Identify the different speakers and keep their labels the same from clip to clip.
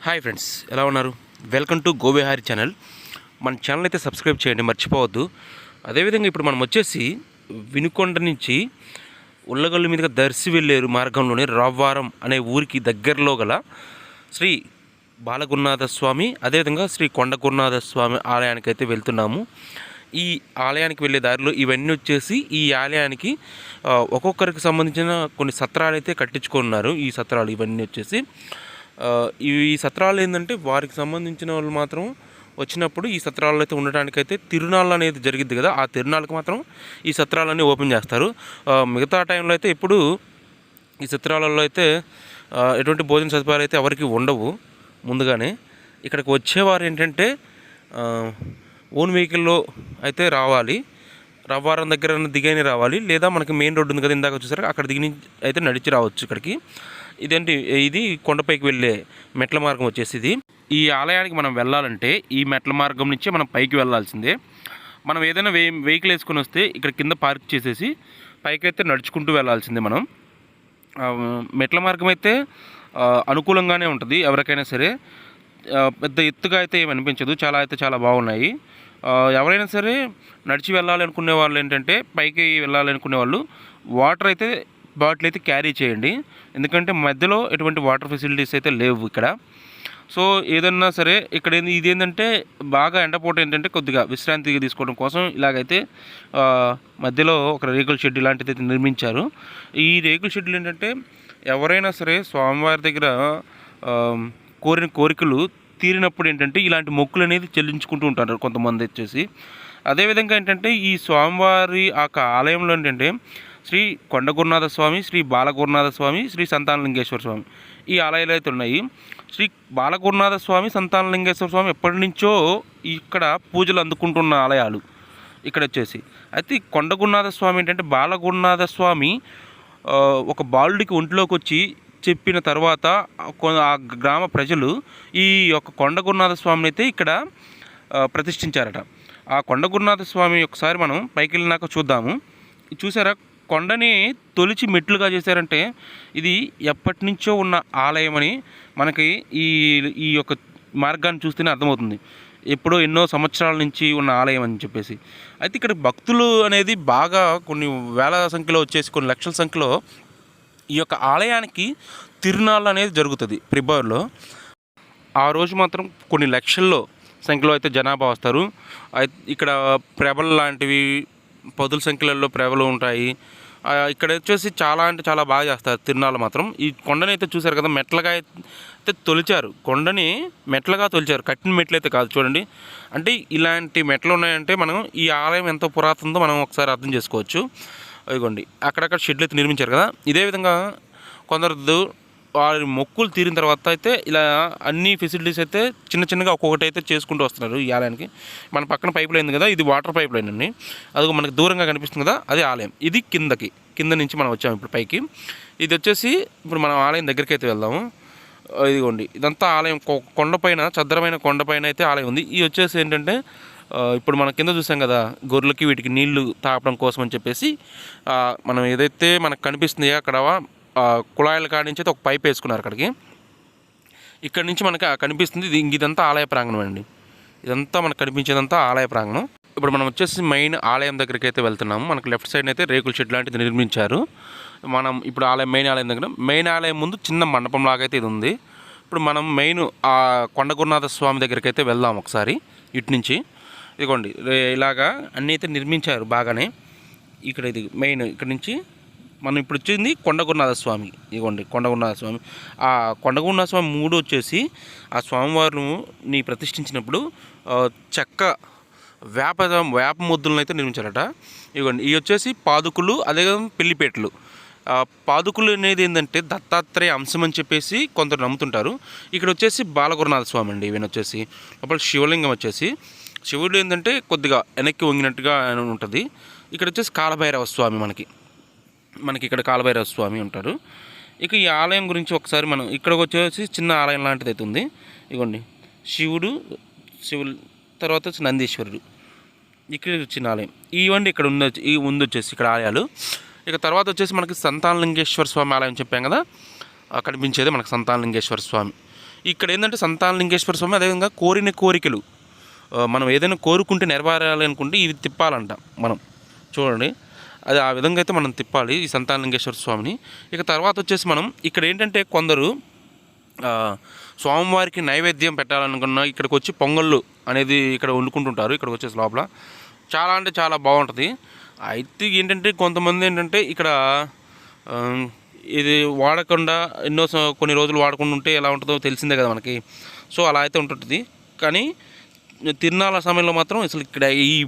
Speaker 1: Hi friends, ఎలా ఉన్నారు? Welcome to Gobehari channel. మన ఛానల్ అయితే సబ్స్క్రైబ్ చేయండి, మర్చిపోవద్దు. అదేవిధంగా ఇప్పుడు మనం వచ్చేసి వినుకొండ నుంచి ఉల్లగల్లు మీదుగా దర్శి వెళ్ళేరు మార్గంలోనే రావ్వారం అనే ఊరికి దగ్గరలో గల శ్రీ బాలగురునాథ స్వామి, అదేవిధంగా శ్రీ కొండ గురునాథ స్వామి ఆలయానికి అయితే వెళ్తున్నాము. ఈ ఆలయానికి వెళ్ళే దారిలో ఇవన్నీ వచ్చేసి ఈ ఆలయానికి ఒక్కొక్కరికి సంబంధించిన కొన్ని సత్రాలు అయితే కట్టించుకున్నారు. ఈ సత్రాలు ఇవన్నీ వచ్చేసి ఈ సత్రాలు ఏంటంటే వారికి సంబంధించిన వాళ్ళు మాత్రం వచ్చినప్పుడు ఈ సత్రాల్లో అయితే ఉండడానికైతే తిరునాళ్ళు అనేది జరిగిద్ది కదా, ఆ తిరునాళ్ళకి మాత్రం ఈ సత్రాలన్నీ ఓపెన్ చేస్తారు. మిగతా టైంలో అయితే ఇప్పుడు ఈ సత్రాలలో అయితే ఎటువంటి భోజన సదుపాయాలు అయితే ఎవరికి ఉండవు. ముందుగానే ఇక్కడికి వచ్చేవారు ఏంటంటే ఓన్ వెహికల్లో అయితే రావాలి, రవ్వారం దగ్గర దిగని రావాలి, లేదా మనకి మెయిన్ రోడ్డు ఉంది కదా ఇందాక వచ్చేసరికి అక్కడ దిగి అయితే నడిచి రావచ్చు ఇక్కడికి. ఇది కొండపైకి వెళ్ళే మెట్ల మార్గం వచ్చేసి ఇది. ఈ ఆలయానికి మనం వెళ్ళాలంటే ఈ మెట్ల మార్గం నుంచే మనం పైకి వెళ్ళాల్సిందే. మనం ఏదైనా వెహికల్ వేసుకొని వస్తే ఇక్కడ కింద పార్క్ చేసేసి పైకి అయితే నడుచుకుంటూ వెళ్ళాల్సిందే. మనం మెట్ల మార్గం అయితే అనుకూలంగానే ఉంటుంది ఎవరికైనా సరే, పెద్ద ఎత్తుగా అయితే ఏమి అనిపించదు, చాలా బాగున్నాయి. ఎవరైనా సరే నడిచి వెళ్ళాలి అనుకునే వాళ్ళు ఏంటంటే పైకి వెళ్ళాలి అనుకునే వాళ్ళు వాటర్ అయితే బాటిల్ అయితే క్యారీ చేయండి, ఎందుకంటే మధ్యలో ఎటువంటి వాటర్ ఫెసిలిటీస్ అయితే లేవు ఇక్కడ. సో ఏదన్నా సరే ఇక్కడ ఇదేంటంటే బాగా ఎండపోట ఏంటంటే కొద్దిగా విశ్రాంతిగా తీసుకోవడం కోసం ఇలాగైతే మధ్యలో ఒక రేకుల షెడ్ ఇలాంటిది అయితే నిర్మించారు. ఈ రేకుల షెడ్లు ఏంటంటే ఎవరైనా సరే స్వామివారి దగ్గర కోరిన కోరికలు తీరినప్పుడు ఏంటంటే ఇలాంటి మొక్కులు అనేది చెల్లించుకుంటూ ఉంటారు కొంతమంది వచ్చేసి. అదేవిధంగా ఏంటంటే ఈ స్వామివారి ఆ ఆలయంలో ఏంటంటే శ్రీ కొండ గురునాథ స్వామి, శ్రీ బాలగురునాథ స్వామి, శ్రీ సంతానలింగేశ్వర స్వామి ఈ ఆలయాలు అయితే ఉన్నాయి. శ్రీ బాలగురునాథ స్వామి, సంతానలింగేశ్వర స్వామి ఎప్పటి నుంచో ఇక్కడ పూజలు అందుకుంటున్న ఆలయాలు ఇక్కడ వచ్చేసి. అయితే కొండ గురునాథ స్వామి ఏంటంటే బాలగురునాథ స్వామి ఒక బాలుడికి ఒంట్లోకి వచ్చి చెప్పిన తర్వాత ఆ గ్రామ ప్రజలు ఈ యొక్క కొండ గురునాథ స్వామిని అయితే ఇక్కడ ప్రతిష్ఠించారట. ఆ కొండ గురునాథ స్వామి ఒకసారి మనం పైకి వెళ్ళినాక చూద్దాము. చూసారా, కొండని తొలిచి మెట్లుగా చేశారంటే ఇది ఎప్పటి నుంచో ఉన్న ఆలయం అని మనకి ఈ యొక్క మార్గాన్ని చూస్తేనే అర్థమవుతుంది. ఎప్పుడో ఎన్నో సంవత్సరాల నుంచి ఉన్న ఆలయం అని చెప్పేసి. అయితే ఇక్కడ భక్తులు అనేది బాగా కొన్ని వేల సంఖ్యలో వచ్చేసి కొన్ని లక్షల సంఖ్యలో ఈ యొక్క ఆలయానికి తిరునాళ్ళు అనేది జరుగుతుంది ఫిబ్రవరిలో. ఆ రోజు మాత్రం కొన్ని లక్షల్లో సంఖ్యలో అయితే జనాభా వస్తారు. ఇక్కడ ప్రభలు లాంటివి పదుల సంఖ్యలలో ప్రభలు ఉంటాయి. ఇక్కడ వచ్చేసి చాలా బాగా చేస్తారు తిరునాళ్ళు మాత్రం. ఈ కొండని అయితే చూశారు కదా, మెట్లగా అయితే తొలిచారు, కొండని మెట్లగా తొలిచారు, కట్టిన మెట్లు అయితే కాదు. చూడండి, అంటే ఇలాంటి మెట్లు ఉన్నాయంటే మనం ఈ ఆలయం ఎంతో పురాతనదో మనం ఒకసారి అర్థం చేసుకోవచ్చు. ఇదిగోండి అక్కడక్కడ షెడ్లు అయితే నిర్మించారు కదా. ఇదే విధంగా కొందరు వారి మొక్కులు తీరిన తర్వాత అయితే ఇలా అన్ని ఫెసిలిటీస్ అయితే చిన్నగా ఒక్కొక్కటి అయితే చేసుకుంటూ వస్తున్నారు ఈ ఆలయానికి. మన పక్కన పైప్ లైన్ కదా, ఇది వాటర్ పైప్ లైన్ అండి. అది మనకు దూరంగా కనిపిస్తుంది కదా, అది ఆలయం. ఇది కింద నుంచి మనం వచ్చాము ఇప్పుడు పైకి. ఇది వచ్చేసి ఇప్పుడు మనం ఆలయం దగ్గరికి అయితే వెళ్దాము. ఇదిగోండి ఇదంతా ఆలయం, కొండపైన చద్దరమైన కొండపైన అయితే ఆలయం ఉంది. ఇది వచ్చేసి ఏంటంటే ఇప్పుడు మన కింద చూసాం కదా, గొర్రెలకి వీటికి నీళ్లు తాగడం కోసం అని చెప్పేసి మనం ఏదైతే మనకు కనిపిస్తుందో అక్కడ కుళాయిల కాడి నుంచి అయితే ఒక పైప్ వేసుకున్నారు అక్కడికి. ఇక్కడ నుంచి మనకి కనిపిస్తుంది ఇదంతా ఆలయ ప్రాంగణం అండి. ఇదంతా మనకు కనిపించేదంతా ఆలయ ప్రాంగణం. ఇప్పుడు మనం వచ్చేసి మెయిన్ ఆలయం దగ్గరికి అయితే వెళ్తున్నాము. మనకు లెఫ్ట్ సైడ్ అయితే రేకుల షెడ్ లాంటిది నిర్మించారు. మనం ఇప్పుడు మెయిన్ ఆలయం దగ్గర, మెయిన్ ఆలయం ముందు చిన్న మండపం లాగా అయితే ఇది ఉంది. ఇప్పుడు మనం మెయిన్ ఆ కొండ గురునాథ స్వామి దగ్గరికి అయితే వెళ్దాం ఒకసారి. ఇటు నుంచి ఇదిగోండి ఇలాగా అన్నీ అయితే నిర్మించారు బాగానే. ఇక్కడ ఇది మెయిన్, ఇక్కడ నుంచి మనం ఇప్పుడు వచ్చింది కొండ గురునాథ స్వామి. ఇదిగోండి కొండ గురునాథ స్వామి. ఆ కొండ గురునాథ స్వామి మూడు వచ్చేసి ఆ స్వామివారిని ప్రతిష్ఠించినప్పుడు చెక్క వేప ముద్దులను అయితే నిర్మించారట. ఇదిగోండి ఇవి వచ్చేసి పాదుకులు, అదే పెళ్లిపేటలు. పాదుకులు అనేది ఏంటంటే దత్తాత్రేయ అంశం అని చెప్పేసి కొందరు నమ్ముతుంటారు. ఇక్కడ వచ్చేసి బాలగురునాథ స్వామి అండి. ఈవెన్ వచ్చేసి లోపల శివలింగం వచ్చేసి శివుడు ఏంటంటే కొద్దిగా వెనక్కి వంగినట్టుగా ఉంటుంది. ఇక్కడ వచ్చేసి కాలభైరవ స్వామి మనకి ఇక్కడ కాలభైరవ స్వామి ఉంటారు. ఇక ఈ ఆలయం గురించి ఒకసారి మనం ఇక్కడికి వచ్చేసి చిన్న ఆలయం లాంటిది అయితే ఉంది. ఇదిగోండి శివుడు తర్వాత నందీశ్వరుడు, ఇక్కడ చిన్న ఆలయం. ఇవ్వండి ఇక్కడ ఉంది వచ్చేసి ఇక్కడ ఆలయాలు. ఇక తర్వాత వచ్చేసి మనకి సంతానలింగేశ్వర స్వామి ఆలయం చెప్పాం కదా, కనిపించేది మనకు సంతానలింగేశ్వర స్వామి. ఇక్కడ ఏంటంటే సంతానలింగేశ్వర స్వామి, అదేవిధంగా కోరిన కోరికలు మనం ఏదైనా కోరుకుంటే నెరవేరాలి అనుకుంటే ఇవి తిప్పాలంట మనం. చూడండి, అది ఆ విధంగా అయితే మనం తిప్పాలి ఈ సంతానలింగేశ్వర స్వామిని. ఇక తర్వాత వచ్చేసి మనం ఇక్కడ ఏంటంటే కొందరు స్వామివారికి నైవేద్యం పెట్టాలనుకున్న ఇక్కడికి వచ్చి పొంగళ్ళు అనేది ఇక్కడ వండుకుంటుంటారు. ఇక్కడికి వచ్చేసి లోపల చాలా అంటే చాలా బాగుంటుంది. అయితే ఏంటంటే కొంతమంది ఏంటంటే ఇక్కడ ఇది వాడకుండా కొన్ని రోజులు వాడకుండా ఉంటే ఎలా ఉంటుందో తెలిసిందే కదా మనకి. సో అలా అయితే ఉంటుంటుంది. కానీ తిరునాళ్ళ సమయంలో మాత్రం అసలు ఇక్కడ ఈ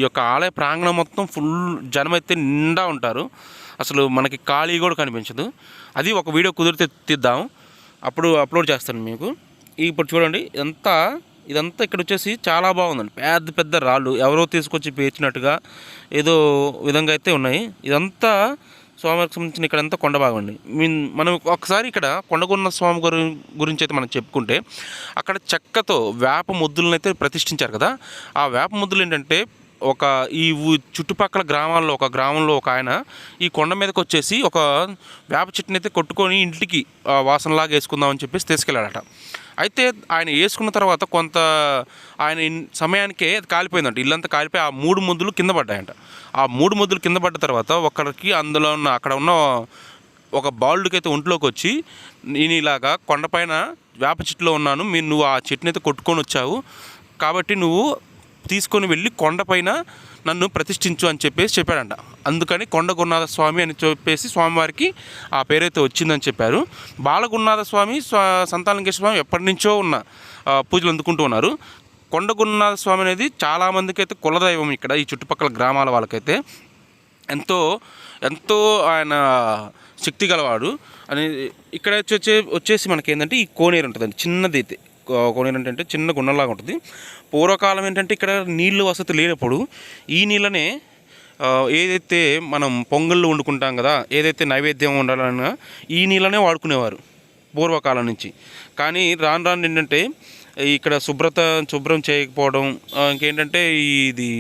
Speaker 1: యొక్క ఆలయ ప్రాంగణం మొత్తం ఫుల్ జనం అయితే నిండా ఉంటారు. అసలు మనకి ఖాళీ కూడా కనిపించదు. అది ఒక వీడియో కుదిరితే తీద్దాం, అప్పుడు అప్లోడ్ చేస్తాను మీకు. ఇప్పుడు చూడండి, ఇదంతా ఇక్కడ వచ్చేసి చాలా బాగుందండి. పెద్ద పెద్ద రాళ్ళు ఎవరో తీసుకొచ్చి పేర్చినట్టుగా ఏదో విధంగా అయితే ఉన్నాయి. ఇదంతా స్వామివారికి సంబంధించిన ఇక్కడంతా కొండ భాగం అండి. మనం ఒకసారి ఇక్కడ కొండగున్న స్వామి గురించి అయితే మనం చెప్పుకుంటే, అక్కడ చెక్కతో వేప ముద్దులను అయితే ప్రతిష్ఠించారు కదా. ఆ వేప ముద్దులు ఏంటంటే ఈ చుట్టుపక్కల గ్రామాల్లో ఒక గ్రామంలో ఒక ఆయన ఈ కొండ మీదకి వచ్చేసి ఒక వేప చెట్టుని అయితే కొట్టుకొని ఇంటికి వాసనలాగా వేసుకుందామని చెప్పేసి తీసుకెళ్ళాడట. అయితే ఆయన వేసుకున్న తర్వాత కొంత ఆయన సమయానికే అది కాలిపోయిందంట. ఇల్లంతా కాలిపోయి ఆ 3 ముద్దులు కింద పడ్డాయంట. ఆ 3 ముద్దులు కింద పడ్డ తర్వాత ఒకరికి అందులో ఉన్న అక్కడ ఉన్న ఒక బాలుడికి అయితే ఒంట్లోకి వచ్చి, నేను ఇలాగా కొండపైన వేప చెట్టులో ఉన్నాను, నువ్వు ఆ చెట్టుని అయితే కొట్టుకొని వచ్చావు కాబట్టి నువ్వు తీసుకొని వెళ్ళి కొండపైన నన్ను ప్రతిష్ఠించు అని చెప్పేసి చెప్పాడంట. అందుకని కొండగున్నాథ స్వామి అని చెప్పేసి స్వామివారికి ఆ పేరైతే వచ్చిందని చెప్పారు. బాలగున్నాథ స్వామి, సంతానలింగేశ్వర స్వామి ఎప్పటి నుంచో ఉన్న పూజలు అందుకుంటూ ఉన్నారు. కొండగున్నాథ స్వామి అనేది చాలామందికి అయితే కులదైవం ఇక్కడ ఈ చుట్టుపక్కల గ్రామాల వాళ్ళకైతే. ఎంతో ఆయన శక్తి గలవాడు అని. ఇక్కడ వచ్చేసి మనకి ఏంటంటే ఈ కోనేరు ఉంటుందండి, చిన్నది అయితే. కోనేరు అంటే చిన్న గుండంలాగా ఉంటుంది. పూర్వకాలం ఏంటంటే ఇక్కడ నీళ్ళు వసతి లేనప్పుడు ఈ నీళ్ళనే ఏదైతే మనం పొంగళ్ళు వండుకుంటాం కదా, ఏదైతే నైవేద్యం ఉండాలన్నా ఈ నీళ్ళనే వాడుకునేవారు పూర్వకాలం నుంచి. కానీ రాను రాను ఏంటంటే ఇక్కడ శుభ్రం చేయకపోవడం, ఇంకేంటంటే ఇది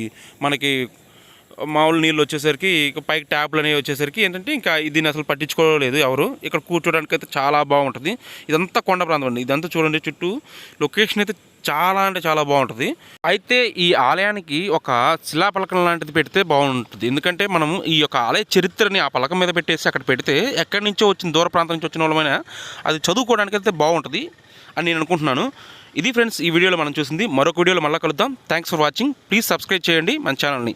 Speaker 1: మనకి మామూలు నీళ్ళు వచ్చేసరికి పైకి ట్యాప్లు అనేవి వచ్చేసరికి ఏంటంటే ఇంకా దీన్ని అసలు పట్టించుకోలేదు ఎవరు. ఇక్కడ కూర్చోడానికి అయితే చాలా బాగుంటుంది. ఇదంతా కొండ ప్రాంతం అండి. ఇదంతా చూడండి, చుట్టూ లొకేషన్ అయితే చాలా అంటే చాలా బాగుంటుంది. అయితే ఈ ఆలయానికి ఒక శిలాపలకం లాంటిది పెడితే బాగుంటుంది. ఎందుకంటే మనం ఈ యొక్క ఆలయ చరిత్రని ఆ పలకం మీద పెట్టేసి అక్కడ పెడితే ఎక్కడి నుంచో వచ్చిన దూర ప్రాంతం నుంచి వచ్చిన వాళ్ళమైనా అది చదువుకోవడానికి అయితే బాగుంటుంది అని నేను అనుకుంటున్నాను. ఇది ఫ్రెండ్స్, ఈ వీడియోలో మనం చూసింది. మరొక వీడియోలో మళ్ళీ కలుద్దాం. Thanks for watching. Please subscribe చేయండి మన ఛానల్ని.